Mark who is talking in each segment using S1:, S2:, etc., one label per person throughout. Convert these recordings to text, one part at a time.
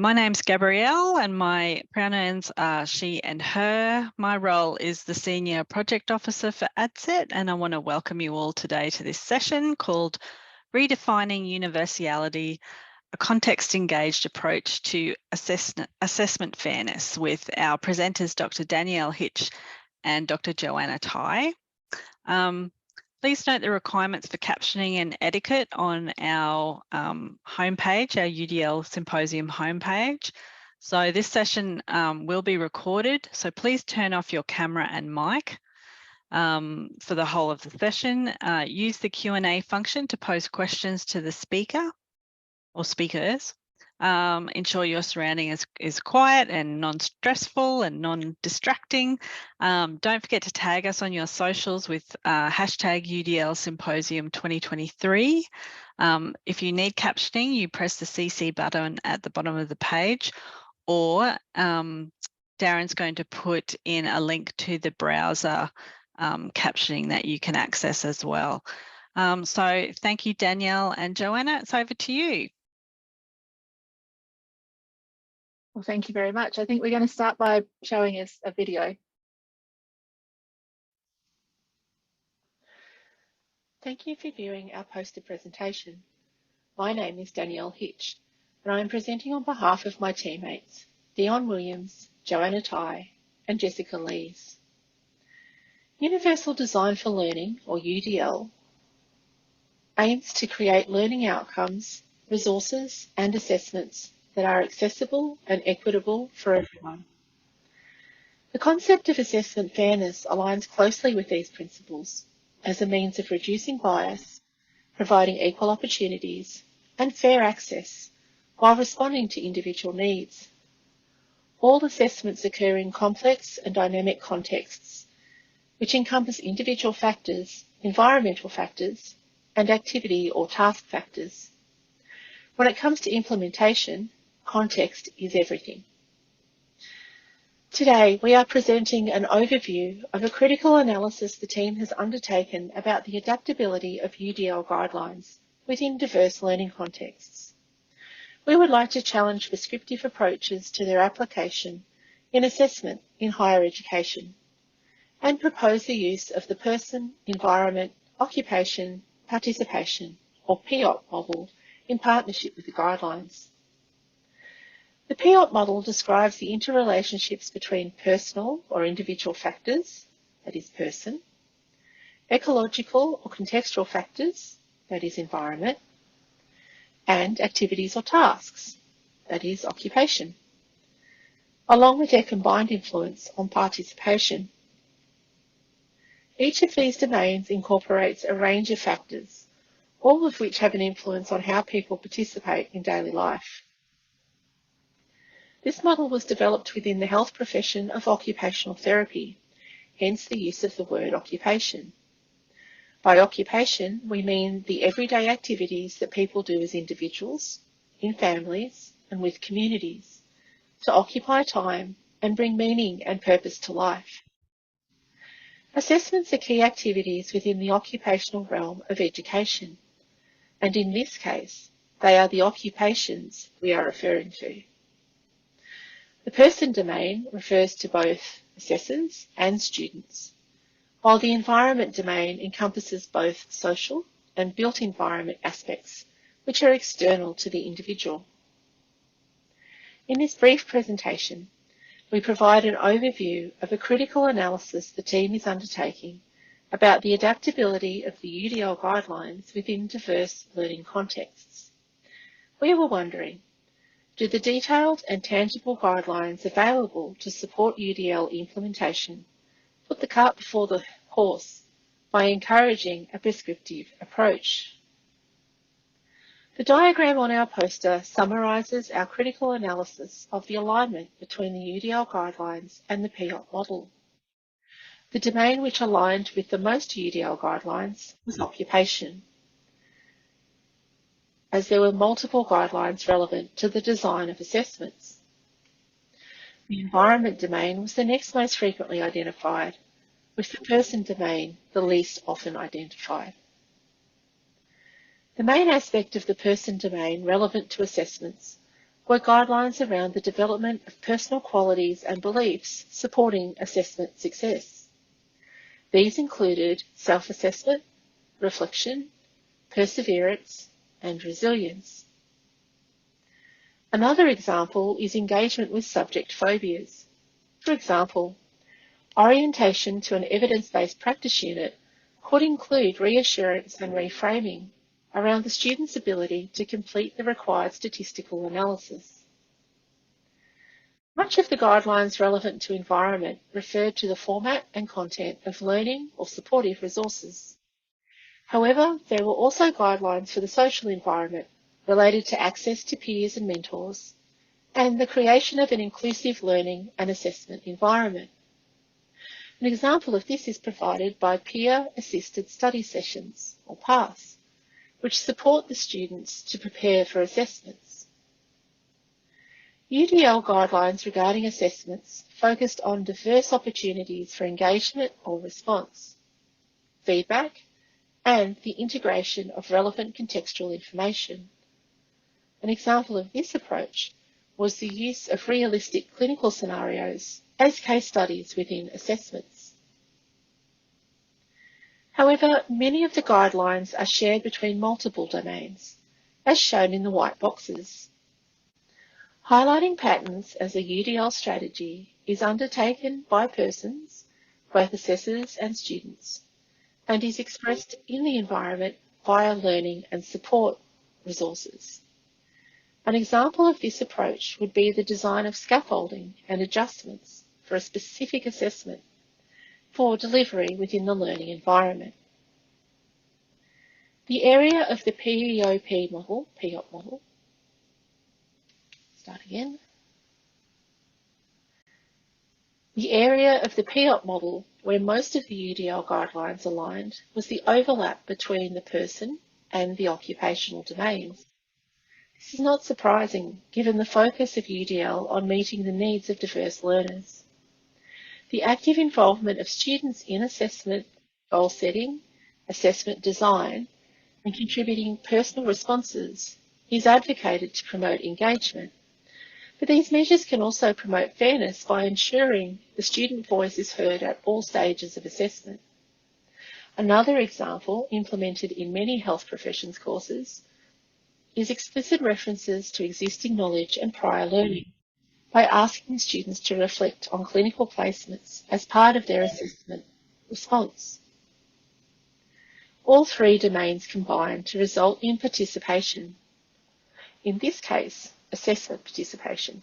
S1: My name's Gabrielle and my pronouns are she and her. My role is the Senior Project Officer for ADCET, and I want to welcome you all today to this session called Redefining Universality, a context-engaged approach to assessment fairness with our presenters, Dr. Danielle, Hitch and Dr. Joanna Tai. Please note the requirements for captioning and etiquette on our homepage, our UDL Symposium homepage. So this session will be recorded, so please turn off your camera and mic for the whole of the session. Use the Q&A function to pose questions to the speaker or speakers. Ensure your surrounding is quiet and non-stressful and non-distracting. Don't forget to tag us on your socials with hashtag UDL Symposium 2023. If you need captioning, you press the CC button at the bottom of the page, or Darren's going to put in a link to the browser captioning that you can access as well. So thank you, Danielle and Joanna. It's over to you.
S2: Well, thank you very much. I think we're going to start by showing us a video. Thank you for viewing our poster presentation. My name is Danielle Hitch, and I am presenting on behalf of my teammates, Dion Williams, Joanna Tai, and Jessica Lees. Universal Design for Learning, or UDL, aims to create learning outcomes, resources, and assessments that are accessible and equitable for everyone. The concept of assessment fairness aligns closely with these principles as a means of reducing bias, providing equal opportunities and fair access while responding to individual needs. All assessments occur in complex and dynamic contexts, which encompass individual factors, environmental factors, and activity or task factors. When it comes to implementation, context is everything. Today, we are presenting an overview of a critical analysis the team has undertaken about the adaptability of UDL guidelines within diverse learning contexts. We would like to challenge prescriptive approaches to their application in assessment in higher education and propose the use of the person, environment, occupation, participation, or PEOP model in partnership with the guidelines. The PEOP model describes the interrelationships between personal or individual factors, that is person, ecological or contextual factors, that is environment, and activities or tasks, that is occupation, along with their combined influence on participation. Each of these domains incorporates a range of factors, all of which have an influence on how people participate in daily life. This model was developed within the health profession of occupational therapy, hence the use of the word occupation. By occupation, we mean the everyday activities that people do as individuals, in families, and with communities, to occupy time and bring meaning and purpose to life. Assessments are key activities within the occupational realm of education, and in this case, they are the occupations we are referring to. The person domain refers to both assessors and students, while the environment domain encompasses both social and built environment aspects, which are external to the individual. In this brief presentation, we provide an overview of a critical analysis the team is undertaking about the adaptability of the UDL guidelines within diverse learning contexts. We were wondering, do the detailed and tangible guidelines available to support UDL implementation put the cart before the horse by encouraging a prescriptive approach? The diagram on our poster summarises our critical analysis of the alignment between the UDL guidelines and the PEOP model. The domain which aligned with the most UDL guidelines was occupation, as there were multiple guidelines relevant to the design of assessments. The environment domain was the next most frequently identified, with the person domain the least often identified. The main aspect of the person domain relevant to assessments were guidelines around the development of personal qualities and beliefs supporting assessment success. These included self-assessment, reflection, perseverance, and resilience. Another example is engagement with subject phobias. For example, orientation to an evidence-based practice unit could include reassurance and reframing around the student's ability to complete the required statistical analysis. Much of the guidelines relevant to environment referred to the format and content of learning or supportive resources. However, there were also guidelines for the social environment related to access to peers and mentors, and the creation of an inclusive learning and assessment environment. An example of this is provided by peer-assisted study sessions, or PASS, which support the students to prepare for assessments. UDL guidelines regarding assessments focused on diverse opportunities for engagement or response, feedback, and the integration of relevant contextual information. An example of this approach was the use of realistic clinical scenarios as case studies within assessments. However, many of the guidelines are shared between multiple domains, as shown in the white boxes. Highlighting patterns as a UDL strategy is undertaken by persons, both assessors and students, and is expressed in the environment via learning and support resources. An example of this approach would be the design of scaffolding and adjustments for a specific assessment for delivery within the learning environment. The area of the PEOP model, start again. The area of the PEOP model where most of the UDL guidelines aligned was the overlap between the person and the occupational domains. This is not surprising given the focus of UDL on meeting the needs of diverse learners. The active involvement of students in assessment, goal setting, assessment design, and contributing personal responses is advocated to promote engagement. But these measures can also promote fairness by ensuring the student voice is heard at all stages of assessment. Another example, implemented in many health professions courses, is explicit references to existing knowledge and prior learning by asking students to reflect on clinical placements as part of their assessment response. All three domains combine to result in participation. In this case, assessment participation.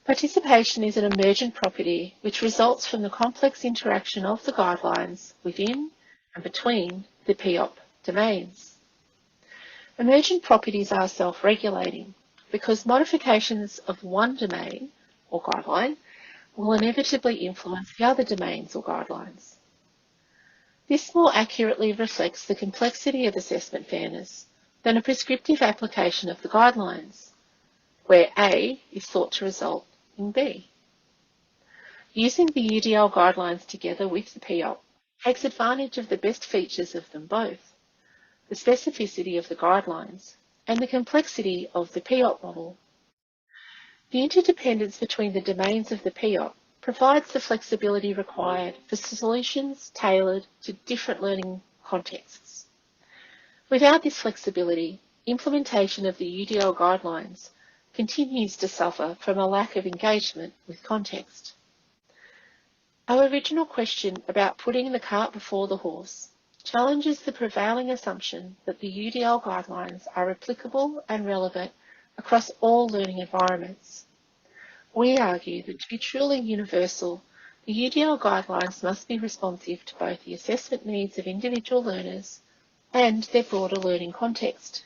S2: Participation is an emergent property which results from the complex interaction of the guidelines within and between the PEOP domains. Emergent properties are self-regulating because modifications of one domain or guideline will inevitably influence the other domains or guidelines. This more accurately reflects the complexity of assessment fairness than a prescriptive application of the guidelines, where A is thought to result in B. Using the UDL guidelines together with the PEOP takes advantage of the best features of them both, the specificity of the guidelines, and the complexity of the PEOP model. The interdependence between the domains of the PEOP provides the flexibility required for solutions tailored to different learning contexts. Without this flexibility, implementation of the UDL guidelines continues to suffer from a lack of engagement with context. Our original question about putting the cart before the horse challenges the prevailing assumption that the UDL guidelines are applicable and relevant across all learning environments. We argue that to be truly universal, the UDL guidelines must be responsive to both the assessment needs of individual learners and their broader learning context.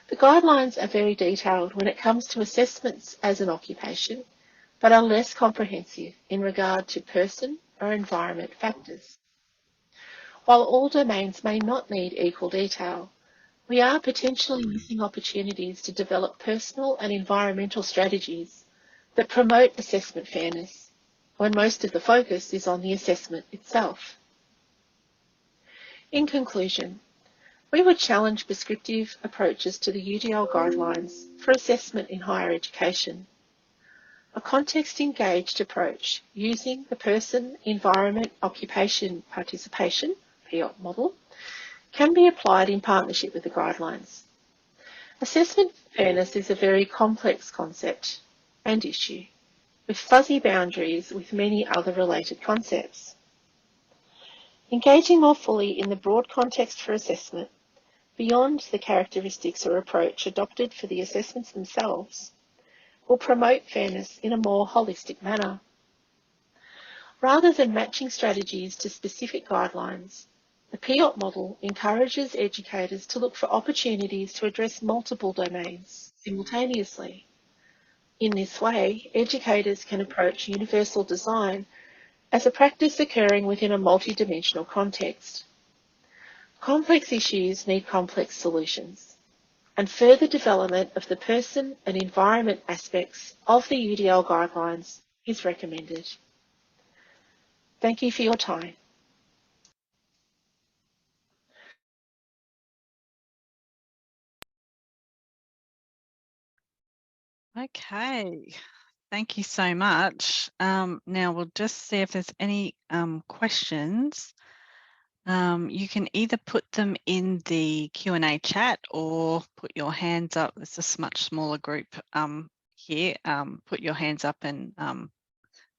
S2: The guidelines are very detailed when it comes to assessments as an occupation, but are less comprehensive in regard to person or environment factors. While all domains may not need equal detail, we are potentially missing opportunities to develop personal and environmental strategies that promote assessment fairness, when most of the focus is on the assessment itself. In conclusion, We would challenge prescriptive approaches to the UDL guidelines for assessment in higher education. A context-engaged approach using the person, environment, occupation, participation PEOP model can be applied in partnership with the guidelines. Assessment fairness is a very complex concept and issue, with fuzzy boundaries with many other related concepts. Engaging more fully in the broad context for assessment, beyond the characteristics or approach adopted for the assessments themselves, will promote fairness in a more holistic manner. Rather than matching strategies to specific guidelines, the PEOP model encourages educators to look for opportunities to address multiple domains simultaneously. In this way, educators can approach universal design as a practice occurring within a multidimensional context. Complex issues need complex solutions, and further development of the person and environment aspects of the UDL guidelines is recommended. Thank you for your time.
S1: Okay, thank you so much. Now we'll just see if there's any questions. You can either put them in the Q&A chat or put your hands up. It's a much smaller group here. Put your hands up and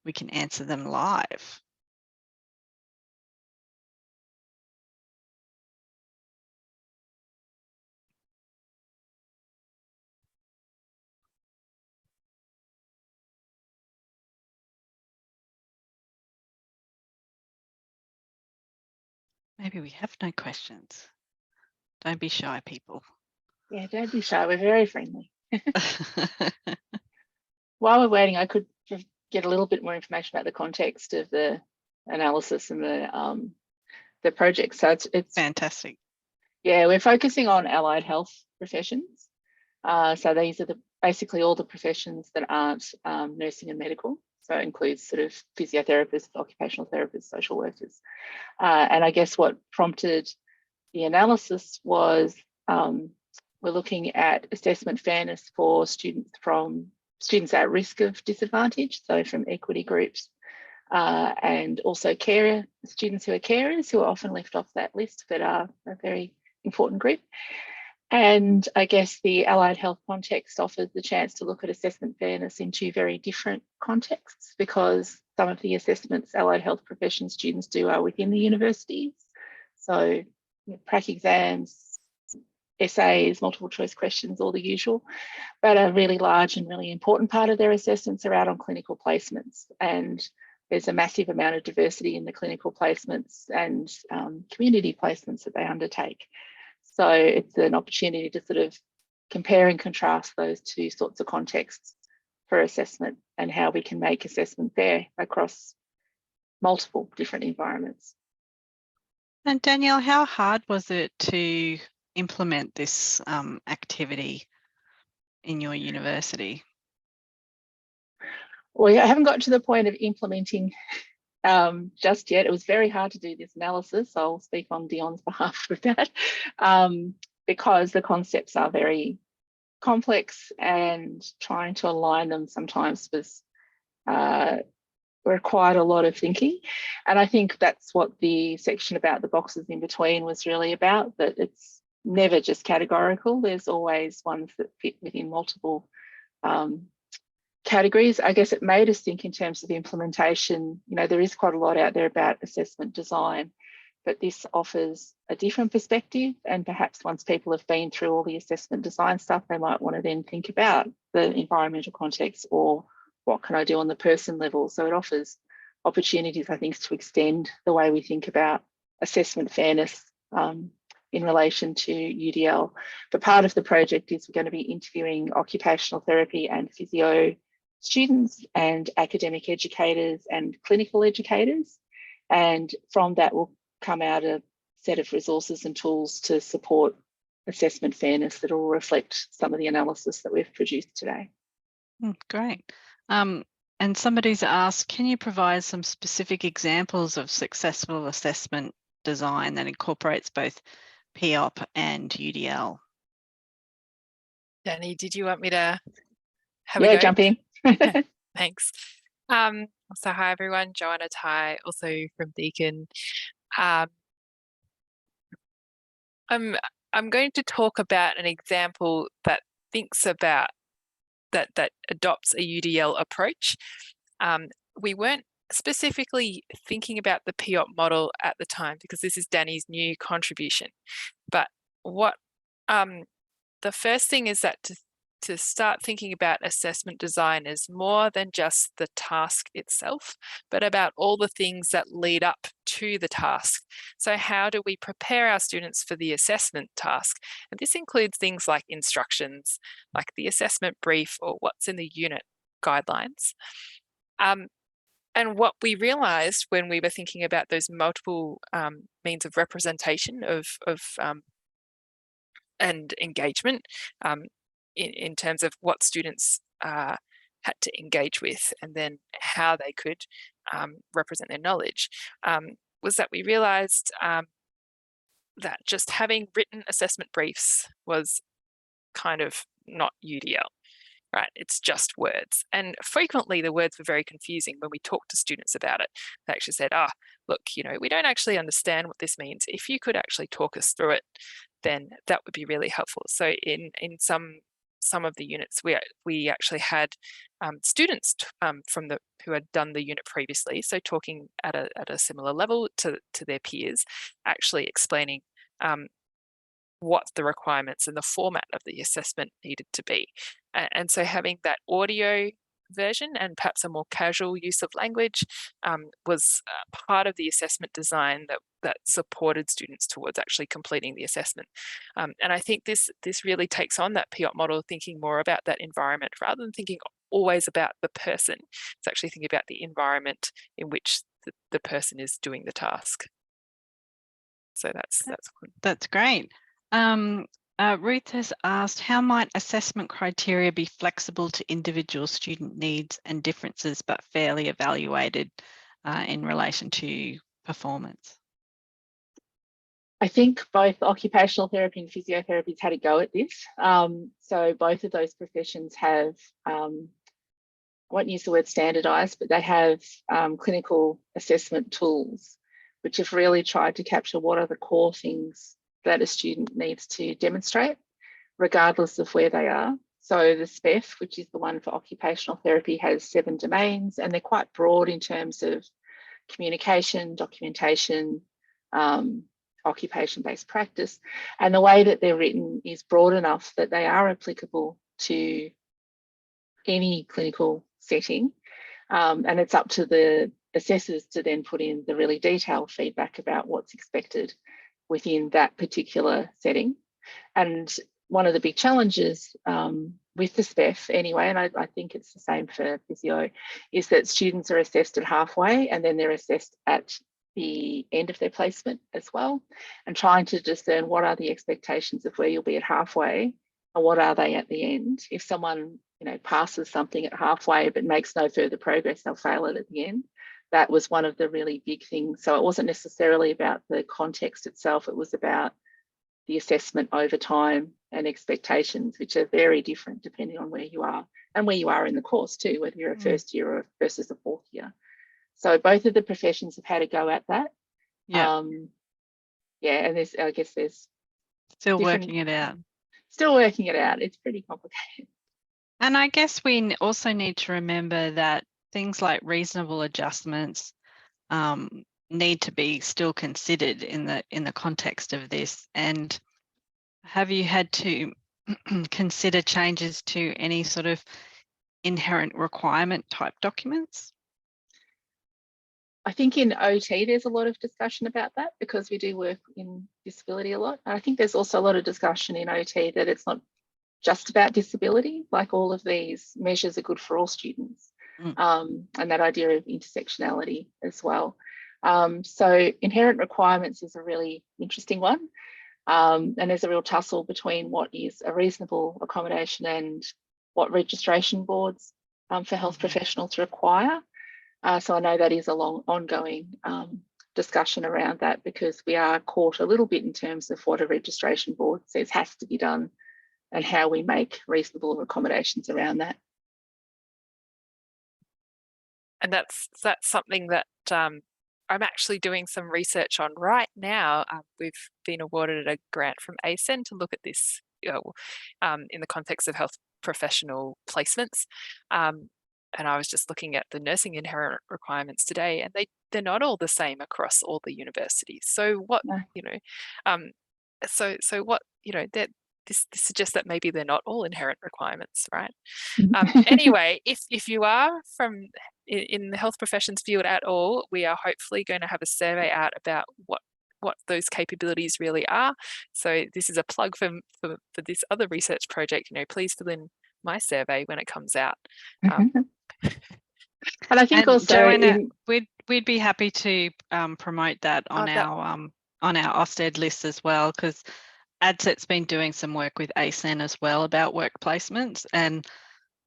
S1: we can answer them live. Maybe we have no questions. Don't be shy, people.
S2: Yeah, don't be shy. We're very friendly. While we're waiting, I could get a little bit more information about the context of the analysis and the project. So it's
S1: fantastic.
S2: Yeah, we're focusing on allied health professions. So these are basically all the professions that aren't nursing and medical. So it includes sort of physiotherapists, occupational therapists, social workers. And I guess what prompted the analysis was we're looking at assessment fairness for students at risk of disadvantage, so from equity groups, and also students who are carers, who are often left off that list, but are a very important group. And I guess the allied health context offers the chance to look at assessment fairness in two very different contexts, because some of the assessments allied health profession students do are within the universities. So prac exams, essays, multiple choice questions, all the usual, but a really large and really important part of their assessments are out on clinical placements. And there's a massive amount of diversity in the clinical placements and community placements that they undertake. So it's an opportunity to sort of compare and contrast those two sorts of contexts for assessment and how we can make assessment fair across multiple different environments.
S1: And Danielle, how hard was it to implement this activity in your university?
S2: Well, I haven't got to the point of implementing just yet. It was very hard to do this analysis. So I'll speak on Dion's behalf with that, because the concepts are very complex and trying to align them sometimes was required a lot of thinking. And I think that's what the section about the boxes in between was really about, that it's never just categorical. There's always ones that fit within multiple categories. I guess it made us think in terms of implementation. You know, there is quite a lot out there about assessment design, but this offers a different perspective. And perhaps once people have been through all the assessment design stuff, they might want to then think about the environmental context, or what can I do on the person level. So it offers opportunities, I think, to extend the way we think about assessment fairness in relation to UDL. But part of the project is we're going to be interviewing occupational therapy and physio students and academic educators and clinical educators. And from that will come out a set of resources and tools to support assessment fairness that will reflect some of the analysis that we've produced today.
S1: Great. And somebody's asked, can you provide some specific examples of successful assessment design that incorporates both PEOP and UDL.
S3: Danny, did you want me to have a go?
S2: Yeah, jump in.
S3: Thanks. So hi everyone, Joanna also from Deakin. I'm going to talk about an example that thinks about that adopts a UDL approach. We weren't specifically thinking about the PEOP model at the time because this is Danny's new contribution. But what the first thing is that to start thinking about assessment design is more than just the task itself, but about all the things that lead up to the task. So how do we prepare our students for the assessment task? And this includes things like instructions, like the assessment brief or what's in the unit guidelines. And what we realized when we were thinking about those multiple means of representation of and engagement in terms of what students had to engage with and then how they could represent their knowledge, was that we realized that just having written assessment briefs was kind of not UDL. Right, it's just words. And frequently the words were very confusing when we talked to students about it. They actually said, look, we don't actually understand what this means. If you could actually talk us through it, then that would be really helpful. So in some of the units, we actually had students who had done the unit previously, so talking at a similar level to their peers, actually explaining what the requirements and the format of the assessment needed to be. And so having that audio version and perhaps a more casual use of language was part of the assessment design that supported students towards actually completing the assessment. And I think this really takes on that PEOP model, thinking more about that environment rather than thinking always about the person. It's actually thinking about the environment in which the person is doing the task. So
S1: that's great. Ruth has asked, how might assessment criteria be flexible to individual student needs and differences, but fairly evaluated in relation to performance?
S2: I think both occupational therapy and physiotherapy had a go at this. So both of those professions have, I won't use the word standardised, but they have clinical assessment tools, which have really tried to capture what are the core things that a student needs to demonstrate, regardless of where they are. So the SPEF, which is the one for occupational therapy, has 7 domains, and they're quite broad in terms of communication, documentation, occupation-based practice. And the way that they're written is broad enough that they are applicable to any clinical setting. And it's up to the assessors to then put in the really detailed feedback about what's expected within that particular setting. And one of the big challenges with the SPEF anyway, and I think it's the same for physio, is that students are assessed at halfway and then they're assessed at the end of their placement as well, and trying to discern what are the expectations of where you'll be at halfway and what are they at the end. If someone passes something at halfway but makes no further progress, they'll fail it at the end. That was one of the really big things. So it wasn't necessarily about the context itself, it was about the assessment over time and expectations, which are very different depending on where you are and where you are in the course too, whether you're a first year or versus a fourth year. So both of the professions have had a go at that.
S1: Yeah.
S2: And there's
S1: still working it out.
S2: Still working it out. It's pretty complicated.
S1: And I guess we also need to remember that things like reasonable adjustments need to be still considered in the context of this. And have you had to consider changes to any sort of inherent requirement type documents?
S2: I think in OT there's a lot of discussion about that because we do work in disability a lot. And I think there's also a lot of discussion in OT that it's not just about disability, like all of these measures are good for all students. And that idea of intersectionality as well. So inherent requirements is a really interesting one. And there's a real tussle between what is a reasonable accommodation and what registration boards for health professionals require. So I know that is a long ongoing discussion around that, because we are caught a little bit in terms of what a registration board says has to be done and how we make reasonable accommodations around that.
S3: And that's something that I'm actually doing some research on right now. We've been awarded a grant from ACEN to look at this, in the context of health professional placements. And I was just looking at the nursing inherent requirements today, and they're not all the same across all the universities. So what,
S2: No.
S3: so what, that this suggests that maybe they're not all inherent requirements, right? Anyway, if you are from in the health professions field at all, we are hopefully going to have a survey out about what those capabilities really are. So this is a plug for this other research project. Please fill in my survey when it comes out.
S2: And I think
S1: and
S2: also,
S1: Joanna, we'd be happy to promote that on
S3: Oh,
S1: our Ofsted list as well, because ADCET's been doing some work with ACEN as well about work placements, and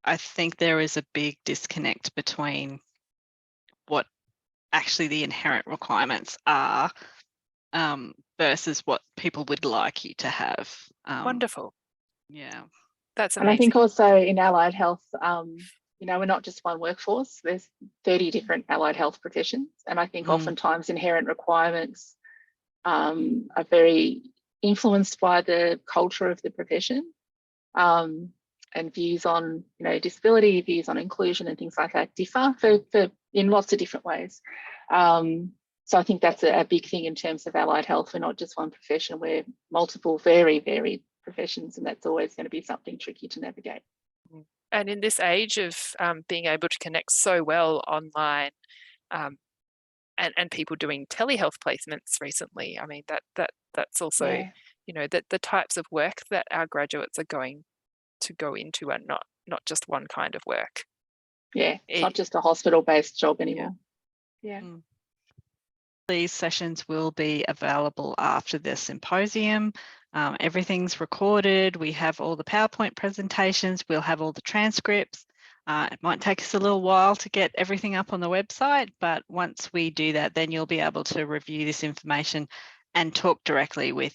S1: I think there is a big disconnect between what actually the inherent requirements are versus what people would like you to have.
S3: Wonderful.
S1: Yeah.
S3: That's
S2: and I
S3: amazing.
S2: think also in allied health, we're not just one workforce. There's 30 different allied health professions, and I think oftentimes inherent requirements are very influenced by the culture of the profession, and views on disability, views on inclusion, and things like that differ for in lots of different ways. So I think that's a big thing in terms of allied health. We're not just one profession; we're multiple, very varied professions, and that's always going to be something tricky to navigate.
S3: And in this age of being able to connect so well online, and people doing telehealth placements recently, I mean that's also that the types of work that our graduates are going to go into are not just one kind of work.
S2: Yeah, it's not just a hospital-based job anymore. Yeah.
S1: These sessions will be available after the symposium. Everything's recorded. We have all the PowerPoint presentations. We'll have all the transcripts. It might take us a little while to get everything up on the website, but once we do that, then you'll be able to review this information and talk directly with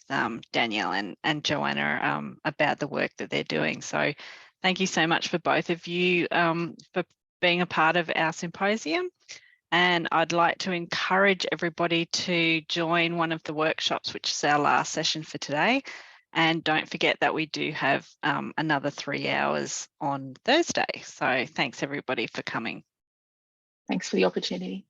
S1: Danielle and Joanna about the work that they're doing. So thank you so much for both of you for being a part of our symposium. And I'd like to encourage everybody to join one of the workshops, which is our last session for today. And don't forget that we do have another 3 hours on Thursday. So thanks everybody for coming.
S2: Thanks for the opportunity.